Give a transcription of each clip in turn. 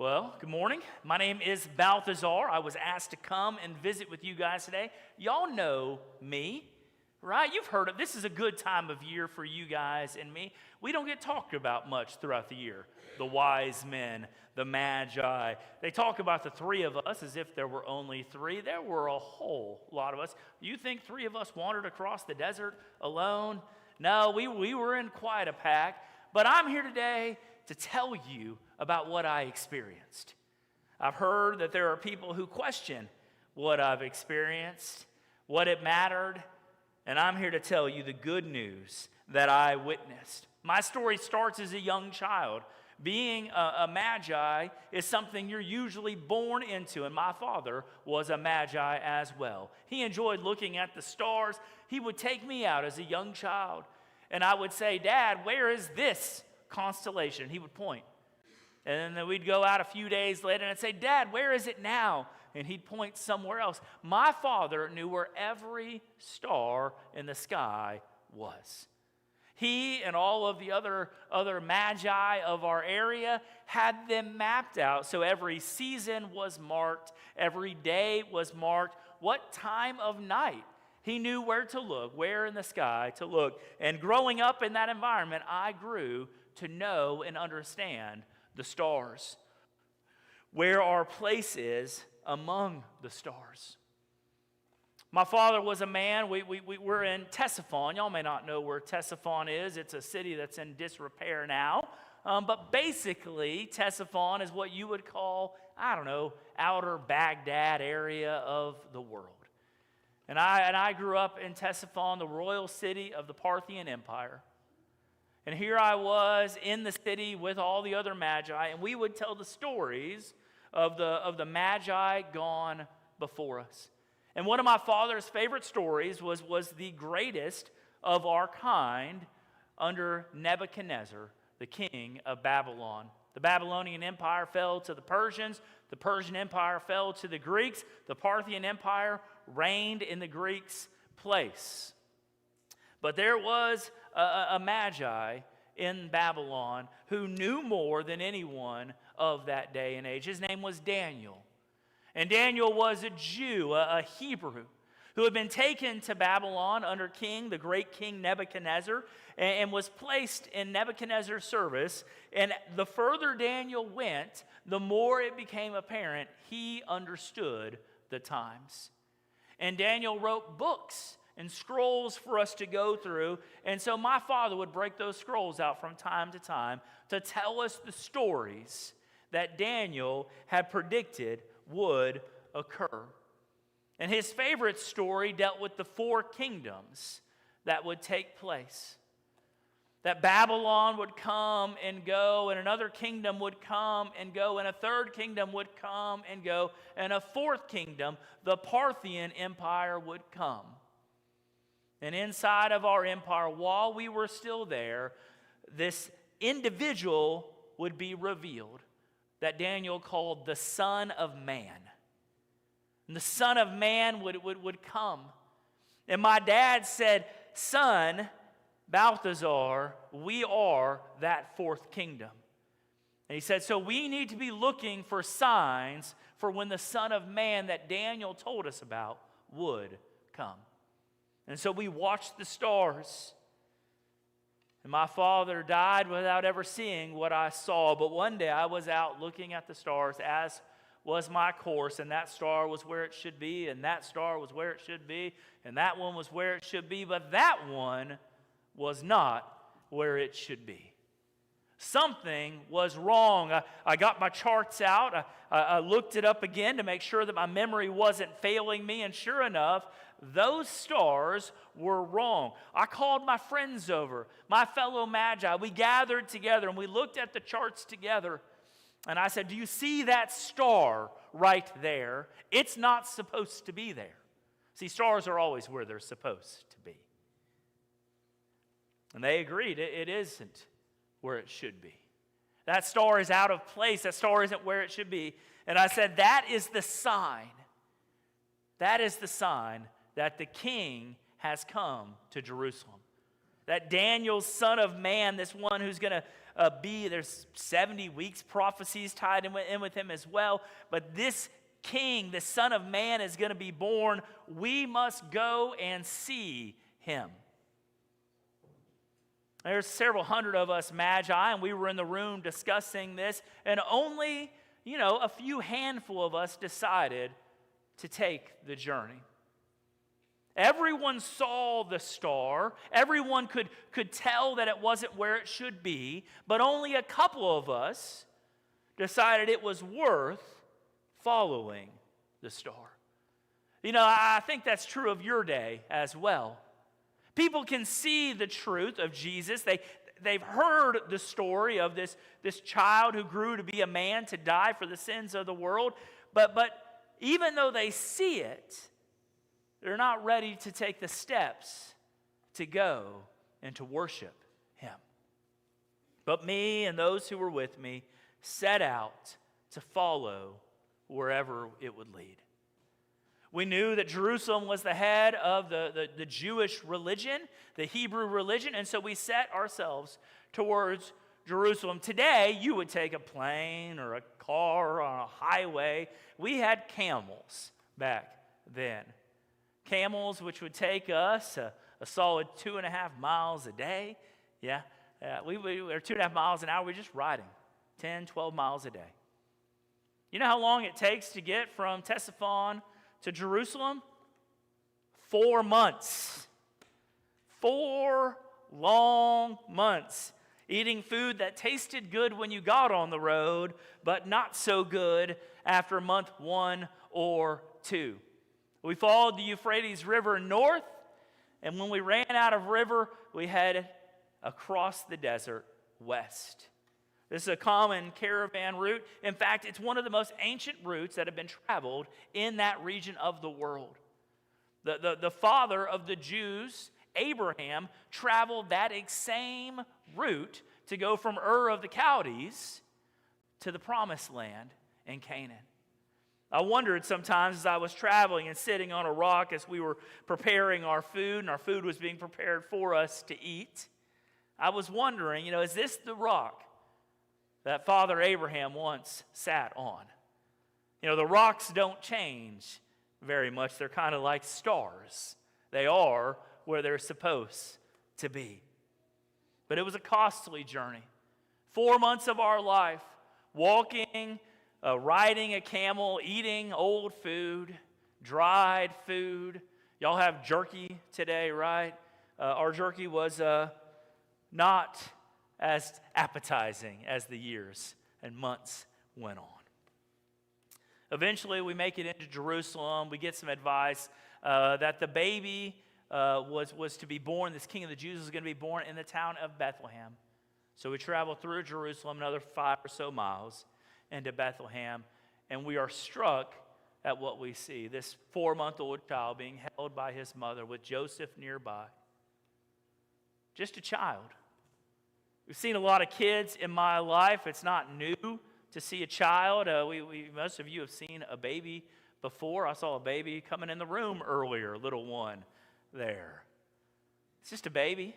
Well, good morning. My name is Balthazar. I was asked to come and visit with you guys today. Y'all know me, right? You've heard of this. Is a good time of year for you guys and me. We don't get talked about much throughout the year. The wise men, the magi. They talk about the three of us as if there were only three. There were a whole lot of us. You think three of us wandered across the desert alone? No, we were in quite a pack. But I'm here today to tell you about what I experienced. I've heard that there are people who question what I've experienced, what it mattered, and I'm here to tell you the good news that I witnessed. My story starts as a young child. Being a magi is something you're usually born into, and my father was a magi as well. He enjoyed looking at the stars. He would take me out as a young child, and I would say, "Dad, where is this constellation?" He would point. And then we'd go out a few days later and I'd say, "Dad, where is it now?" And he'd point somewhere else. My father knew where every star in the sky was. He and all of the other magi of our area had them mapped out. So every season was marked, every day was marked, what time of night. He knew where to look, where in the sky to look. And growing up in that environment, I grew to know and understand the stars, where our place is among the stars. My father was a man. We're in Ctesiphon. Y'all may not know where Ctesiphon is. It's a city that's in disrepair now. But basically, Ctesiphon is what you would call, outer Baghdad area of the world. And I grew up in Ctesiphon, the royal city of the Parthian Empire. And here I was in the city with all the other magi, and we would tell the stories of the magi gone before us. And one of my father's favorite stories was the greatest of our kind under Nebuchadnezzar, the king of Babylon. The Babylonian Empire fell to the Persians. The Persian Empire fell to the Greeks. The Parthian Empire reigned in the Greeks' place. But there was a magi in Babylon who knew more than anyone of that day and age. His name was Daniel. And Daniel was a Jew, a Hebrew, who had been taken to Babylon under the great king Nebuchadnezzar, and was placed in Nebuchadnezzar's service. And the further Daniel went, the more it became apparent he understood the times. And Daniel wrote books and scrolls for us to go through. And so my father would break those scrolls out from time to time to tell us the stories that Daniel had predicted would occur. And his favorite story dealt with the four kingdoms that would take place. That Babylon would come and go, and another kingdom would come and go, and a third kingdom would come and go, and a fourth kingdom, the Parthian Empire, would come. And inside of our empire, while we were still there, this individual would be revealed that Daniel called the Son of Man. And the Son of Man would come. And my dad said, "Son, Balthazar, we are that fourth kingdom." And he said, so we need to be looking for signs for when the Son of Man that Daniel told us about would come. And so we watched the stars. And my father died without ever seeing what I saw. But one day I was out looking at the stars, as was my course. And that star was where it should be. And that star was where it should be. And that one was where it should be. But that one was not where it should be. Something was wrong. I got my charts out. I looked it up again to make sure that my memory wasn't failing me. And sure enough, those stars were wrong. I called my friends over, my fellow magi. We gathered together and we looked at the charts together. And I said, "Do you see that star right there? It's not supposed to be there." See, stars are always where they're supposed to be. And they agreed, it isn't where it should be. That star is out of place. That star isn't where it should be. And I said, that is the sign. That is the sign that the king has come to Jerusalem. that Daniel, son of man, this one who's going to there's 70 weeks prophecies tied in with him as well. But this king, the son of man, is going to be born. We must go and see him. There's several hundred of us magi, and we were in the room discussing this, and only, a few handful of us decided to take the journey. Everyone saw the star. Everyone could tell that it wasn't where it should be, but only a couple of us decided it was worth following the star. I think that's true of your day as well. People can see the truth of Jesus. They've heard the story of this child who grew to be a man to die for the sins of the world, but even though they see it, they're not ready to take the steps to go and to worship him. But me and those who were with me set out to follow wherever it would lead. We knew that Jerusalem was the head of the Jewish religion, the Hebrew religion, and so we set ourselves towards Jerusalem. Today, you would take a plane or a car on a highway. We had camels back then. Camels, which would take us a solid 2.5 miles a day. We were 2.5 miles an hour. We're just riding 10, 12 miles a day. You know how long it takes to get from Ctesiphon to Jerusalem? 4 months. 4 long months. Eating food that tasted good when you got on the road, but not so good after month 1 or 2. We followed the Euphrates River north, and when we ran out of river, we headed across the desert west. This is a common caravan route. In fact, it's one of the most ancient routes that have been traveled in that region of the world. The father of the Jews, Abraham, traveled that same route to go from Ur of the Chaldees to the Promised Land in Canaan. I wondered sometimes as I was traveling and sitting on a rock as we were preparing our food, and our food was being prepared for us to eat. I was wondering, is this the rock that Father Abraham once sat on? The rocks don't change very much. They're kind of like stars. They are where they're supposed to be. But it was a costly journey. 4 months of our life, walking, riding a camel, eating old food, dried food. Y'all have jerky today, right? Our jerky was not as appetizing as the years and months went on. Eventually, we make it into Jerusalem. We get some advice that the baby was to be born. This King of the Jews was going to be born in the town of Bethlehem. So we travel through Jerusalem, another 5 or so miles into Bethlehem, and we are struck at what we see. This 4-month-old child being held by his mother with Joseph nearby. Just a child. We've seen a lot of kids in my life. It's not new to see a child. Most of you have seen a baby before. I saw a baby coming in the room earlier, little one there. It's just a baby,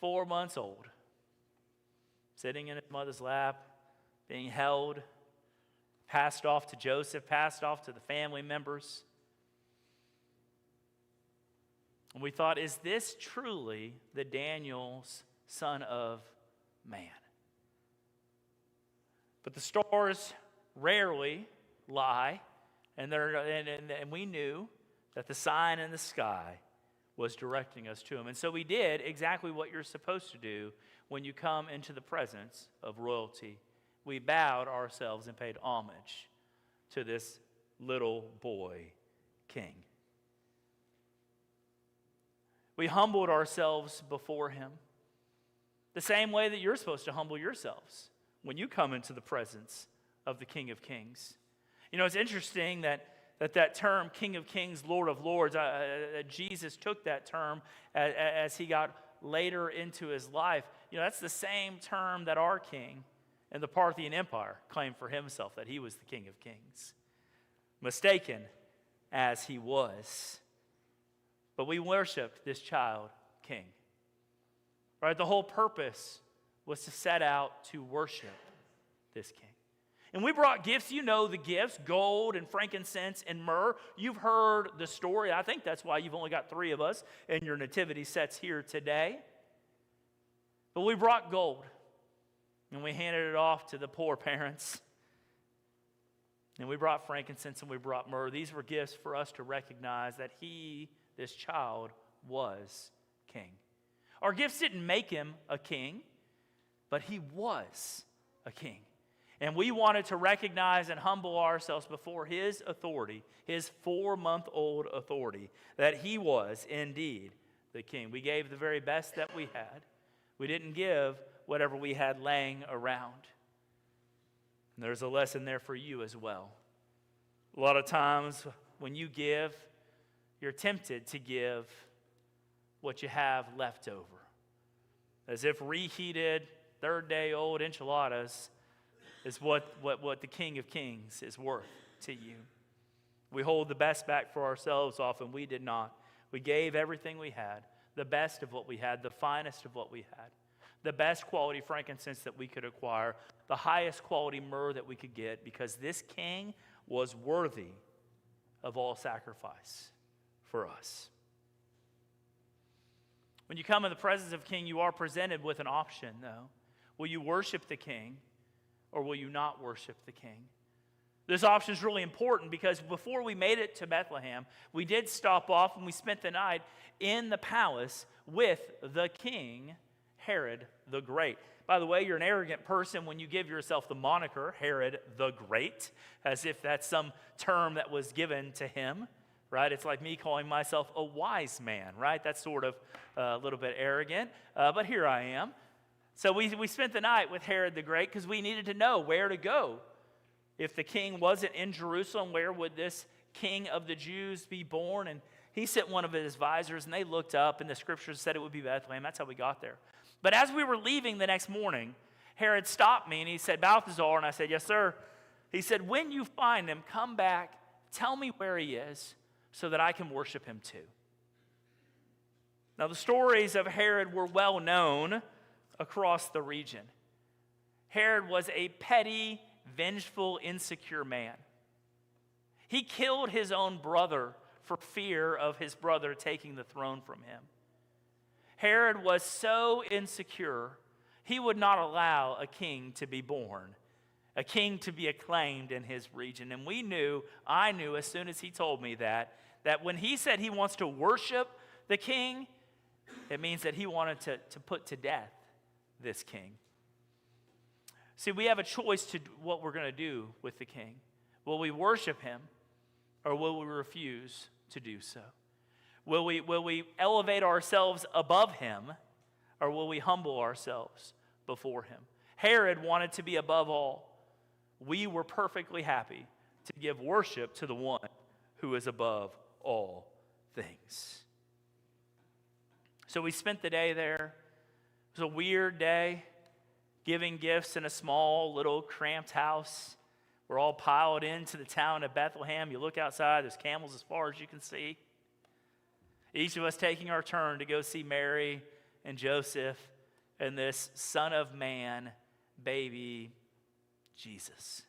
4 months old, sitting in his mother's lap, being held, passed off to Joseph, passed off to the family members. And we thought, is this truly the Daniel's Son of Man? But the stars rarely lie, and we knew that the sign in the sky was directing us to him. And so we did exactly what you're supposed to do when you come into the presence of royalty. We bowed ourselves and paid homage to this little boy king. We humbled ourselves before him the same way that you're supposed to humble yourselves when you come into the presence of the King of Kings. It's interesting that term, King of Kings, Lord of Lords, Jesus took that term as he got later into his life. That's the same term that our king in the Parthian Empire claimed for himself, that he was the King of Kings. Mistaken as he was. But we worshiped this child king. Right? The whole purpose was to set out to worship this king. And we brought gifts. You know the gifts, gold and frankincense and myrrh. You've heard the story. I think that's why you've only got 3 of us in your nativity sets here today. But we brought gold, and we handed it off to the poor parents. And we brought frankincense and we brought myrrh. These were gifts for us to recognize that he, this child, was king. Our gifts didn't make him a king, but he was a king. And we wanted to recognize and humble ourselves before his authority, his 4-month-old authority, that he was indeed the king. We gave the very best that we had. We didn't give whatever we had laying around. And there's a lesson there for you as well. A lot of times when you give, you're tempted to give what you have left over. As if reheated, 3rd-day-old enchiladas is what the King of Kings is worth to you. We hold the best back for ourselves often. We did not. We gave everything we had, the best of what we had, the finest of what we had, the best quality frankincense that we could acquire, the highest quality myrrh that we could get, because this king was worthy of all sacrifice for us. When you come in the presence of a king, you are presented with an option, though. Will you worship the king, or will you not worship the king? This option is really important because before we made it to Bethlehem, we did stop off and we spent the night in the palace with the king, Herod the Great. By the way, you're an arrogant person when you give yourself the moniker Herod the Great, as if that's some term that was given to him, right? It's like me calling myself a wise man, right? That's sort of a little bit arrogant, but here I am. So we spent the night with Herod the Great because we needed to know where to go. If the king wasn't in Jerusalem, where would this king of the Jews be born? And he sent one of his advisors, and they looked up, and the scriptures said it would be Bethlehem. That's how we got there. But as we were leaving the next morning, Herod stopped me, and he said, Balthazar, and I said, yes, sir. He said, when you find him, come back, tell me where he is, so that I can worship him too. Now, the stories of Herod were well known across the region. Herod was a petty, vengeful, insecure man. He killed his own brother for fear of his brother taking the throne from him. Herod was so insecure, he would not allow a king to be born, a king to be acclaimed in his region. And I knew as soon as he told me that when he said he wants to worship the king, it means that he wanted to put to death this king. See, we have a choice to what we're going to do with the king. Will we worship him, or will we refuse to do so? Will we elevate ourselves above him, or will we humble ourselves before him? Herod wanted to be above all. We were perfectly happy to give worship to the one who is above all things. So we spent the day there. It was a weird day, giving gifts in a small, little, cramped house. We're all piled into the town of Bethlehem. You look outside, there's camels as far as you can see. Each of us taking our turn to go see Mary and Joseph and this Son of Man, baby Jesus.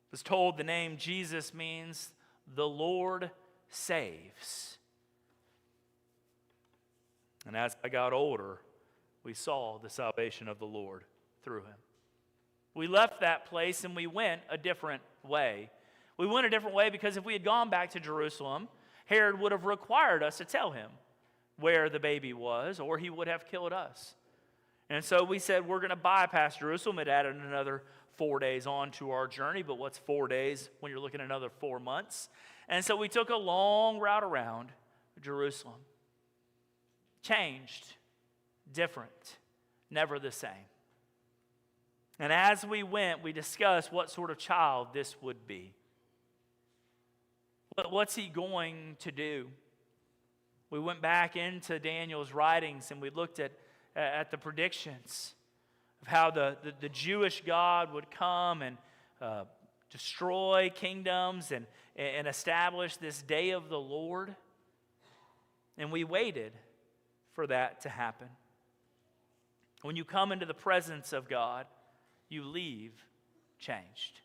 I was told the name Jesus means the Lord saves. And as I got older, we saw the salvation of the Lord through him. We left that place and we went a different way. We went a different way because if we had gone back to Jerusalem, Herod would have required us to tell him where the baby was, or he would have killed us. And so we said we're going to bypass Jerusalem. It added another 4 days on to our journey, but what's 4 days when you're looking at another 4 months? And so we took a long route around Jerusalem. Changed, different, never the same. And as we went, we discussed what sort of child this would be. What's he going to do? We went back into Daniel's writings and we looked at the predictions of how the Jewish God would come and destroy kingdoms and establish this day of the Lord. And we waited for that to happen. When you come into the presence of God, you leave changed.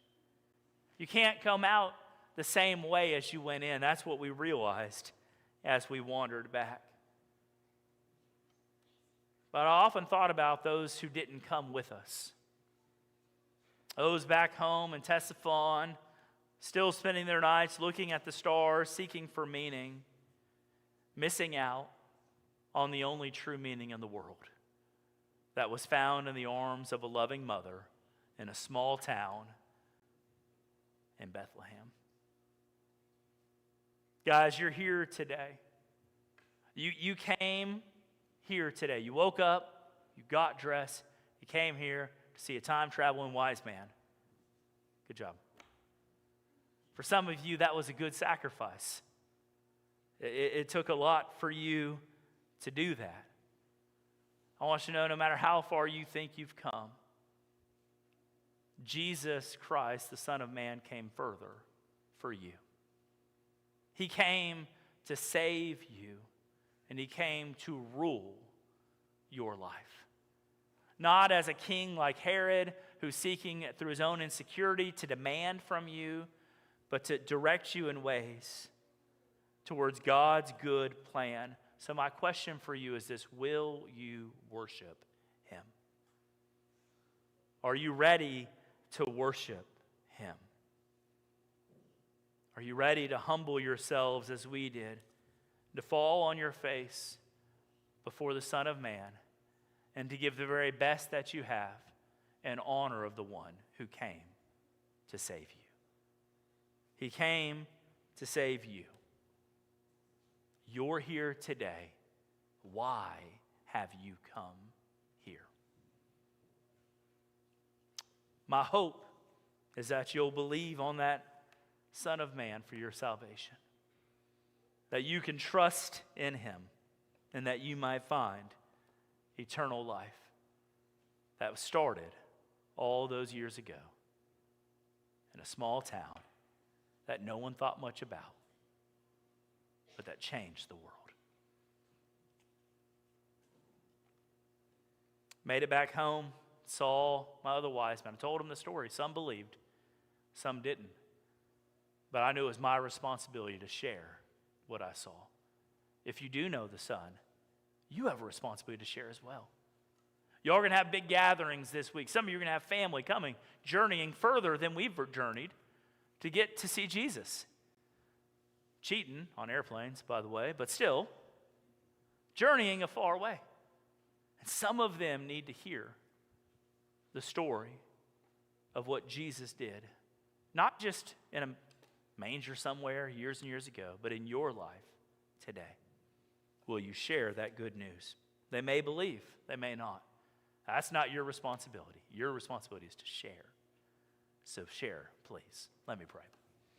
You can't come out the same way as you went in. That's what we realized as we wandered back. But I often thought about those who didn't come with us. Those back home in Ctesiphon, still spending their nights looking at the stars, seeking for meaning, missing out on the only true meaning in the world that was found in the arms of a loving mother in a small town in Bethlehem. Guys, you're here today. You came here today. You woke up, you got dressed, you came here to see a time-traveling wise man. Good job. For some of you, that was a good sacrifice. It took a lot for you to do that. I want you to know, no matter how far you think you've come, Jesus Christ, the Son of Man, came further for you. He came to save you, and he came to rule your life. Not as a king like Herod, who's seeking through his own insecurity to demand from you, but to direct you in ways towards God's good plan. So my question for you is this: will you worship him? Are you ready to worship him? Are you ready to humble yourselves as we did, to fall on your face before the Son of Man, and to give the very best that you have in honor of the one who came to save you? He came to save you. You're here today. Why have you come here? My hope is that you'll believe on that Son of Man for your salvation, that you can trust in him, and that you might find eternal life that was started all those years ago in a small town that no one thought much about, but that changed the world. Made it back home, saw my other wise men. I told them the story. Some believed, some didn't. But I knew it was my responsibility to share what I saw. If you do know the Son, you have a responsibility to share as well. Y'all are going to have big gatherings this week. Some of you are going to have family coming, journeying further than we've journeyed to get to see Jesus. Cheating on airplanes, by the way, but still, journeying a far way. And some of them need to hear the story of what Jesus did, not just in a manger somewhere years and years ago, but in your life today. Will you share that good news? They may believe, they may not. That's not your responsibility. Your responsibility is to share. So share, please. Let me pray.